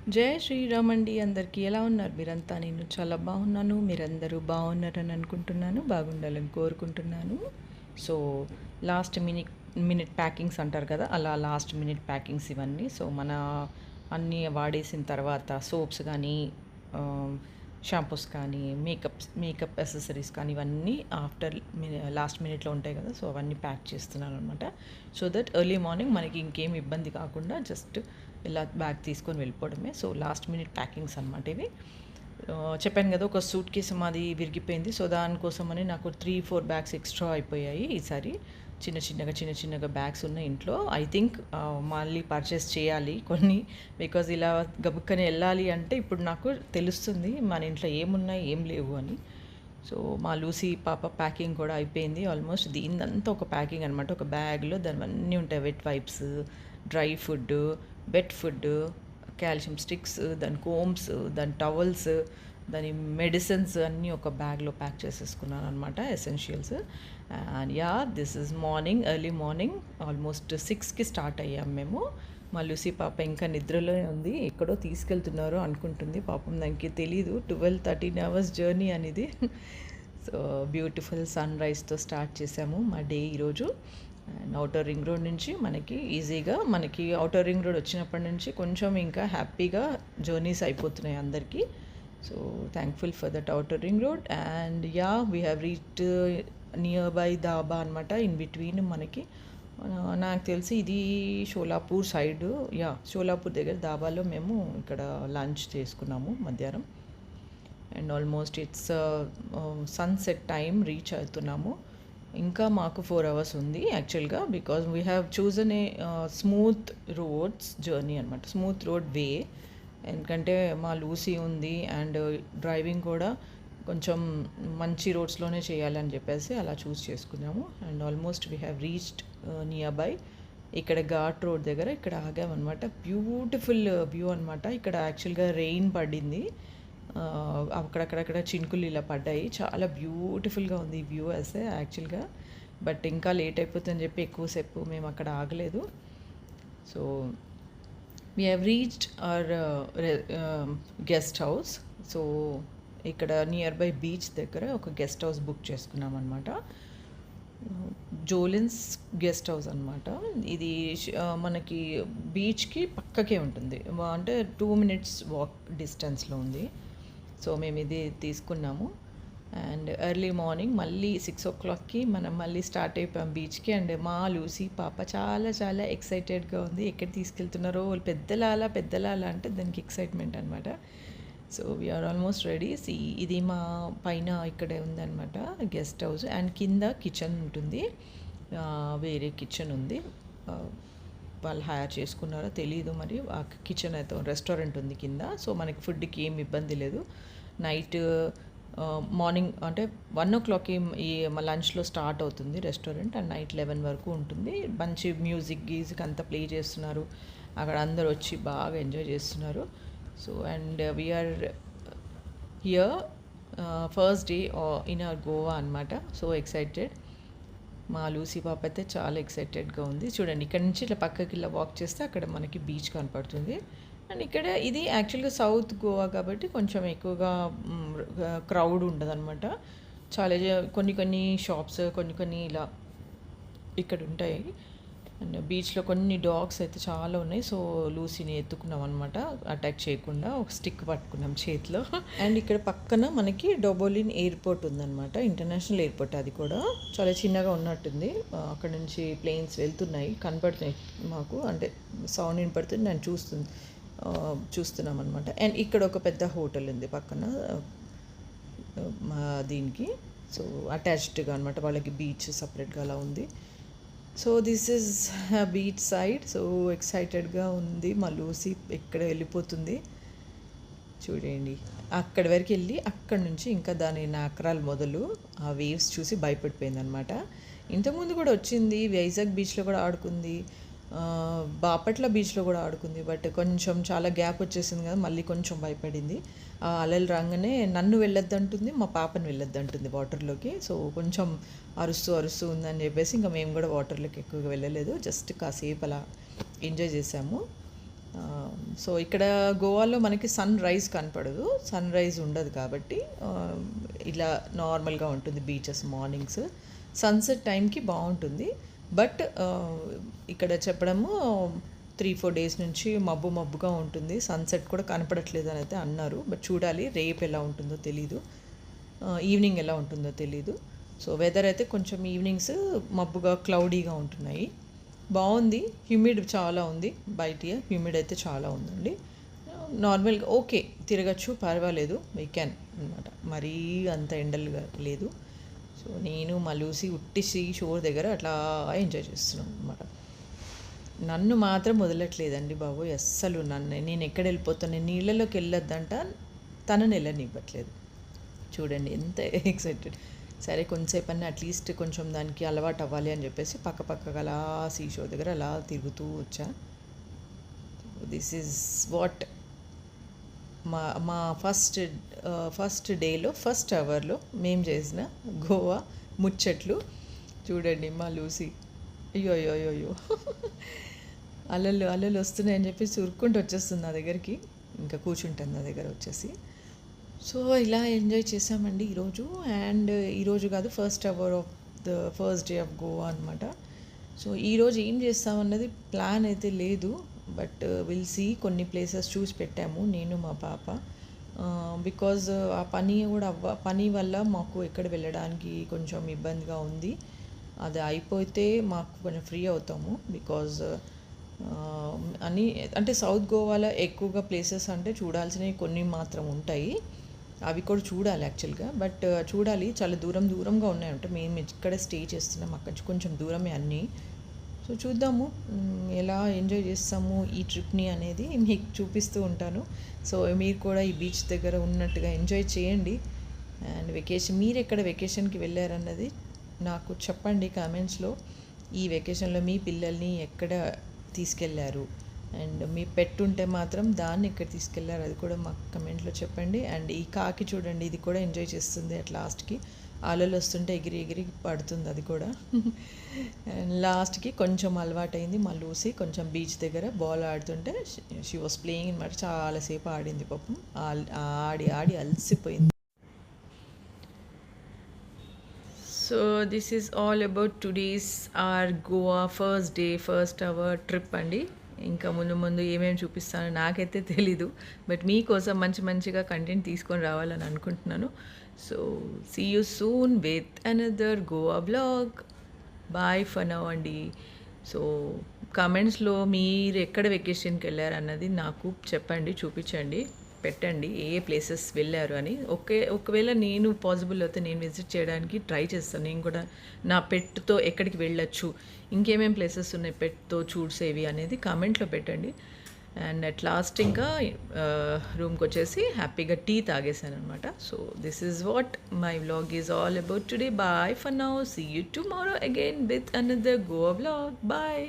జై శ్రీరామ్ అండి. అందరికీ ఎలా ఉన్నారు మీరంతా? నేను చాలా బాగున్నాను. మీరందరూ బాగున్నారని అనుకుంటున్నాను, బాగుండాలని కోరుకుంటున్నాను. సో లాస్ట్ మినిట్ ప్యాకింగ్స్ అంటారు కదా, అలా లాస్ట్ మినిట్ ప్యాకింగ్స్ ఇవన్నీ. సో మన అన్నీ వాడేసిన తర్వాత సోప్స్ కానీ, షాంపూస్ కానీ, మేకప్ యాక్సెసరీస్ కానీ ఇవన్నీ ఆఫ్టర్ లాస్ట్ మినిట్లో ఉంటాయి కదా, సో అవన్నీ ప్యాక్ చేస్తున్నాను అనమాట. సో దట్ ఎర్లీ మార్నింగ్ మనకి ఇంకేం ఇబ్బంది కాకుండా జస్ట్ ఇలా బ్యాగ్ తీసుకొని వెళ్ళిపోవడమే. సో లాస్ట్ మినిట్ ప్యాకింగ్స్ అనమాట ఇవి. చెప్పాను కదా, ఒక సూట్ కేసు మాది విరిగిపోయింది. సో దానికోసమని నాకు 3-4 బ్యాగ్స్ ఎక్స్ట్రా అయిపోయాయి ఈసారి. చిన్న చిన్నగా బ్యాగ్స్ ఉన్నాయి ఇంట్లో. ఐ థింక్ మళ్ళీ పర్చేస్ చేయాలి కొన్ని, బికాజ్ ఇలా గబుక్కని వెళ్ళాలి అంటే ఇప్పుడు నాకు తెలుస్తుంది మన ఇంట్లో ఏమున్నాయి ఏం లేవు అని. సో మా లూసీ పాప ప్యాకింగ్ కూడా అయిపోయింది ఆల్మోస్ట్. దీనిదంతా ఒక ప్యాకింగ్ అనమాట. ఒక బ్యాగ్లో దానివన్నీ ఉంటాయి: wet wipes, dry food, wet food, calcium sticks, దాని కోమ్స్, దాని టవల్స్, దాని మెడిసిన్స్ అన్నీ ఒక బ్యాగ్లో ప్యాక్ చేసేసుకున్నాను అనమాట, essentials. And ya, this is morning, early morning. Almost 6కి స్టార్ట్ అయ్యాం మేము. మా లూసీ పాప ఇంకా నిద్రలోనే ఉంది. ఎక్కడో తీసుకెళ్తున్నారు అనుకుంటుంది, పాపం దానికి తెలీదు 12-13 అవర్స్ జర్నీ అనేది. సో బ్యూటిఫుల్ సన్ రైజ్తో స్టార్ట్ చేసాము మా డే ఈరోజు. అండ్ ఔటర్ రింగ్ రోడ్ నుంచి మనకి ఈజీగా, మనకి ఔటర్ రింగ్ రోడ్ వచ్చినప్పటి నుంచి కొంచెం ఇంకా హ్యాపీగా జర్నీస్ అయిపోతున్నాయి అందరికీ. So thankful for that outer ring road. And yeah, we have reached near by dhaba అనమాట. ఇన్ బిట్వీన్ మనకి నాకు తెలిసి ఇది షోలాపూర్ సైడ్, యా షోలాపూర్ దగ్గర దాబాలో మేము ఇక్కడ లంచ్ చేసుకున్నాము మధ్యాహ్నం. And almost it's sunset time reach అవుతున్నాము. ఇంకా మాకు 4 అవర్స్ ఉంది యాక్చువల్గా, because we have chosen A smooth roads journey అనమాట, స్మూత్ రోడ్ వే. ఎందుకంటే మా లూసీ ఉంది అండ్ డ్రైవింగ్ కూడా కొంచెం మంచి రోడ్స్లోనే చేయాలని చెప్పేసి అలా చూస్ చేసుకున్నాము. And almost we have reached near by. ఇక్కడ ఘాట్ రోడ్ దగ్గర ఇక్కడ ఆగామన్నమాట. బ్యూటిఫుల్ వ్యూ అనమాట. ఇక్కడ యాక్చువల్గా రెయిన్ పడింది, అక్కడక్కడక్కడ చినుకులు ఇలా పడ్డాయి. చాలా బ్యూటిఫుల్గా ఉంది ఈ వ్యూ అసలు యాక్చువల్గా. బట్ ఇంకా లేట్ అయిపోతుందని చెప్పి ఎక్కువసేపు మేము అక్కడ ఆగలేదు. So we have reached our guest house. So ఇక్కడ నియర్ బై బీచ్ దగ్గర ఒక గెస్ట్ హౌస్ బుక్ చేసుకున్నాం అనమాట. జోలిన్స్ గెస్ట్ హౌస్ అనమాట ఇది. మనకి బీచ్కి పక్కకే ఉంటుంది, అంటే 2 minutes వాక్ డిస్టెన్స్లో ఉంది. సో మేము ఇది తీసుకున్నాము. అండ్ ఎర్లీ మార్నింగ్ మళ్ళీ 6 o'clockకి మనం మళ్ళీ స్టార్ట్ అయిపోయాం బీచ్కి. అండ్ మా లూసీ పాప చాలా చాలా ఎక్సైటెడ్గా ఉంది. ఎక్కడ తీసుకెళ్తున్నారో, పెద్దలాల అంటే దానికి ఎక్సైట్మెంట్ అనమాట. So we are almost ready. ఇది మా పైన ఇక్కడే ఉందన్నమాట గెస్ట్ హౌస్. అండ్ కింద కిచెన్ ఉంటుంది, వేరే కిచెన్ ఉంది. వాళ్ళు హైర్ చేసుకున్నారో తెలీదు మరి. ఆ కిచెన్ అయితే రెస్టారెంట్ ఉంది కింద. సో మనకి ఫుడ్కి ఏం ఇబ్బంది లేదు. నైట్ మార్నింగ్ అంటే 1 o'clockకి ఈ లంచ్లో స్టార్ట్ అవుతుంది రెస్టారెంట్. అండ్ నైట్ 11 వరకు ఉంటుంది. మంచి మ్యూజిక్ అంతా ప్లే చేస్తున్నారు అక్కడ, అందరు వచ్చి బాగా ఎంజాయ్ చేస్తున్నారు. So and we are here first day in our Goa అనమాట. So excited. మా లూసీ పాప అయితే చాలా ఎక్సైటెడ్గా ఉంది. చూడండి, ఇక్కడ నుంచి ఇట్లా పక్కకి ఇలా వాక్ చేస్తే అక్కడ మనకి బీచ్ కనపడుతుంది. అండ్ ఇక్కడ ఇది యాక్చువల్గా సౌత్ గోవా కాబట్టి కొంచెం ఎక్కువగా క్రౌడ్ ఉండదు అనమాట. చాలా కొన్ని షాప్స్ కొన్ని ఇలా ఇక్కడ ఉంటాయి. అండ్ బీచ్లో కొన్ని డాగ్స్ అయితే చాలా ఉన్నాయి. సో లూసీని ఎత్తుకున్నాం అనమాట, అటాక్ చేయకుండా. ఒక స్టిక్ పట్టుకున్నాం చేతిలో. అండ్ ఇక్కడ పక్కన మనకి డొబోలిన్ ఎయిర్పోర్ట్ ఉందన్నమాట, ఇంటర్నేషనల్ ఎయిర్పోర్ట్. అది కూడా చాలా చిన్నగా ఉన్నట్టుంది. అక్కడ నుంచి ప్లేన్స్ వెళ్తున్నాయి, కనపడుతున్నాయి మాకు, అంటే సౌండ్ వినపడుతుంది. నేను చూస్తున్నాం అనమాట. అండ్ ఇక్కడ ఒక పెద్ద హోటల్ ఉంది పక్కన దీనికి. సో అటాచ్డ్గా అనమాట, వాళ్ళకి బీచ్ సపరేట్గా అలా ఉంది. So this is beach side. So ఎక్సైటెడ్గా ఉంది మా లూసీ. ఎక్కడ వెళ్ళిపోతుంది చూడండి. అక్కడి వరకు వెళ్ళి అక్కడి నుంచి ఇంకా దాని నకరాలు మొదలు ఆ వేవ్స్ చూసి భయపడిపోయింది అనమాట. ఇంతకుముందు కూడా వచ్చింది, వైజాగ్ బీచ్లో కూడా ఆడుకుంది, బాపట్ల బీచ్లో కూడా ఆడుకుంది. బట్ కొంచెం చాలా గ్యాప్ వచ్చేసింది కదా, మళ్ళీ కొంచెం భయపడింది. అలలు రాగానే నన్ను వెళ్ళొద్దంటుంది, మా పాపను వెళ్ళొద్దంటుంది వాటర్లోకి. సో కొంచెం అరుస్తూ ఉందని చెప్పేసి ఇంకా మేము కూడా వాటర్లోకి ఎక్కువగా వెళ్ళలేదు. జస్ట్ కాసేపు అలా ఎంజాయ్ చేసాము. సో ఇక్కడ గోవాలో మనకి సన్ రైజ్ కనపడదు, సన్ రైజ్ ఉండదు కాబట్టి ఇలా నార్మల్గా ఉంటుంది బీచెస్ మార్నింగ్స్. సన్సెట్ టైంకి బాగుంటుంది. బట్ ఇక్కడ చెప్పడము 3-4 డేస్ నుంచి మబ్బుగా ఉంటుంది, సన్సెట్ కూడా కనపడట్లేదు అని అయితే అన్నారు. బట్ చూడాలి రేపు ఎలా ఉంటుందో తెలీదు, ఈవినింగ్ ఎలా ఉంటుందో తెలీదు. సో వెదర్ అయితే కొంచెం ఈవినింగ్స్ మబ్బుగా క్లౌడీగా ఉంటున్నాయి. బాగుంది, హ్యూమిడ్ చాలా ఉంది, బయట హ్యూమిడ్ అయితే చాలా ఉందండి. నార్మల్గా ఓకే, తిరగచ్చు, పర్వాలేదు, వీ క్యాన్ అనమాట. మరీ అంత ఎండలుగా లేదు. సో నేను మా లూసి ఉట్టి సీ షోర్ దగ్గర అట్లా ఎంజాయ్ చేస్తున్నాం అనమాట. నన్ను మాత్రం వదలట్లేదండి బాబు, అస్సలు నేను ఎక్కడ వెళ్ళిపోతాను, నేను నీళ్ళలోకి వెళ్ళొద్దంట, తనని వెళ్ళనివ్వట్లేదు. చూడండి ఎంత ఎక్సైటెడ్. సరే కొంచెంసేపు అన్నీ అట్లీస్ట్ కొంచెం దానికి అలవాటు అవ్వాలి అని చెప్పేసి పక్కగా అలా సీషో దగ్గర అలా తిరుగుతూ వచ్చా. దిస్ ఈజ్ వాట్ మా ఫస్ట్ డేలో ఫస్ట్ అవర్లో మేము చేసిన గోవా ముచ్చట్లు. చూడండి మా లూసి, అయ్యో అయ్యో అయ్యో అయ్యో అలలు వస్తున్నాయని చెప్పేసి ఉరుక్కుంటూ వచ్చేస్తుంది నా దగ్గరికి, ఇంకా కూర్చుంటుంది నా దగ్గర వచ్చేసి. సో ఇలా ఎంజాయ్ చేసామండి ఈరోజు. అండ్ ఈరోజు కాదు, first hour of the first day of Goa అనమాట. సో ఈరోజు ఏం చేస్తామన్నది ప్లాన్ అయితే లేదు, బట్ విల్ సీ. కొన్ని ప్లేసెస్ చూసి పెట్టాము నేను మా పాప, బికాజ్ ఆ పని వల్ల మాకు ఎక్కడ వెళ్ళడానికి కొంచెం ఇబ్బందిగా ఉంది. అది అయిపోతే మాకు కొంచెం ఫ్రీ అవుతాము. బికాజ్ అని అంటే సౌత్ గోవాలో ఎక్కువగా ప్లేసెస్ అంటే చూడాల్సినవి కొన్ని మాత్రం ఉంటాయి, అవి కూడా చూడాలి యాక్చువల్గా. బట్ చూడాలి, చాలా దూరంగా ఉన్నాయంటే మేము ఇక్కడ స్టే చేస్తున్నాం, అక్కడి నుంచి కొంచెం దూరమే అన్నీ. సో చూద్దాము ఎలా ఎంజాయ్ చేస్తాము ఈ ట్రిప్ని అనేది మీకు చూపిస్తూ ఉంటాను. సో మీరు కూడా ఈ బీచ్ దగ్గర ఉన్నట్టుగా ఎంజాయ్ చేయండి. అండ్ మీరు ఎక్కడ వెకేషన్కి వెళ్ళారన్నది నాకు చెప్పండి కామెంట్స్లో. ఈ వెకేషన్లో మీ పిల్లల్ని ఎక్కడ తీసుకెళ్ళారు, అండ్ మీ పెట్ ఉంటే మాత్రం దాన్ని ఎక్కడ తీసుకెళ్లారు అది కూడా మాకు కమెంట్లో చెప్పండి. అండ్ ఈ కాకి చూడండి, ఇది కూడా ఎంజాయ్ చేస్తుంది. అట్ లాస్ట్కి అలలు వస్తుంటే ఎగిరి పడుతుంది అది కూడా. అండ్ లాస్ట్కి కొంచెం అలవాటైంది మా లూసి, కొంచెం బీచ్ దగ్గర బాల్ ఆడుతుంటే షీ వాస్ ప్లేయింగ్ అనమాట. చాలాసేపు ఆడింది పాపం, ఆడి అలసిపోయింది. So this is all about today's our Goa first day first our trip అండి. ఇంకా ముందు ఏమేమి చూపిస్తానో నాకైతే తెలీదు, బట్ మీకోసం మంచిగా కంటెంట్ తీసుకొని రావాలని అనుకుంటున్నాను. So see you soon with another Goa blog. Bye for now అండి. సో కామెంట్స్లో మీరు ఎక్కడ వెకేషన్కి వెళ్ళారు అన్నది నాకు చెప్పండి, చూపించండి, పెట్టండి ఏ ప్లేసెస్ వెళ్ళారు అని. ఒకవేళ నేను పాసిబుల్ అయితే నేను విజిట్ చేయడానికి ట్రై చేస్తాను. నేను కూడా నా పెట్తో ఎక్కడికి వెళ్ళొచ్చు, ఇంకేమేం ప్లేసెస్ ఉన్నాయి పెట్తో చూసేవి అనేది కామెంట్లో పెట్టండి. అండ్ అట్ లాస్ట్ ఇంకా రూమ్కి వచ్చేసి హ్యాపీగా టీ తాగేసాను అనమాట. So this is what my vlog is all about today. Bye for now, see you tomorrow again with another Goa vlog. Bye.